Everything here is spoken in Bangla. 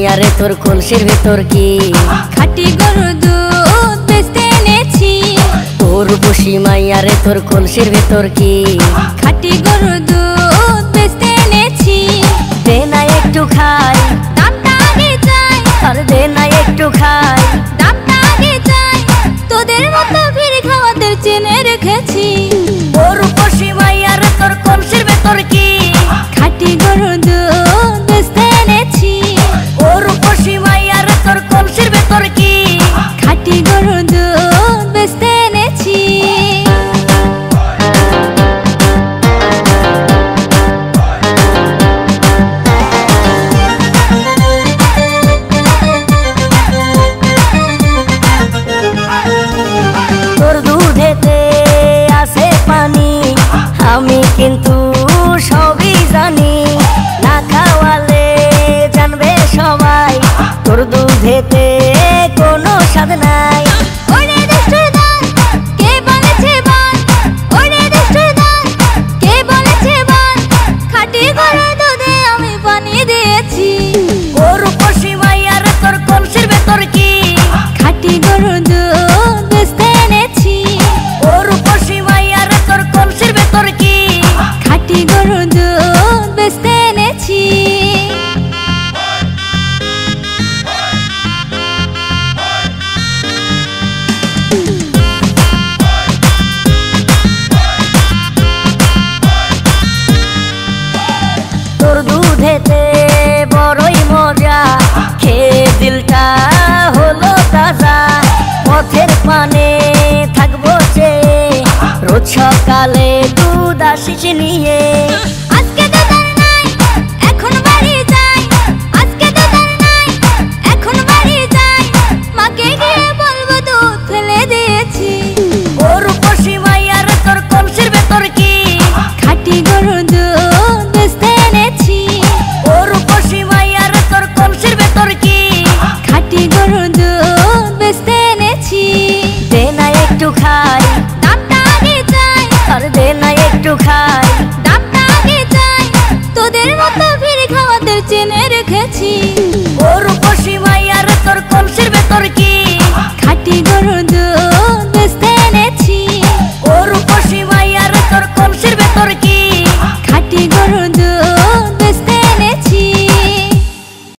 মাইয়া রে তোর কলসির ভেতর কি খাঁটি গরুর দুধ বেচতে এনেছি। তোর বসি মাইয়া রে তোর কলসির ভেতর কি খাঁটি গরুর দুধ বেচতে এনেছি। দে না একটু খাই, দামটা আগে চাই, আর দে না একটু খাই। দামটা আগে চাই, তোদের মতো ভিড় খাওয়াদের চেনে রেখেছি। তোর বসি মাইয়া রে তোর কলসির ভেতর কি খাঁটি গরুর দুধ বেচতে এনেছি। তোর বসি মাইয়া রে তোর কলসির ভেতর কি খাঁটি গরুর দুধ বেচতে এনেছি। তোর দুধেতে আছে পানি, আমি কিন্তু সবই জানি। না খাওয়ালে জানবে সবাই তোর দুধেতে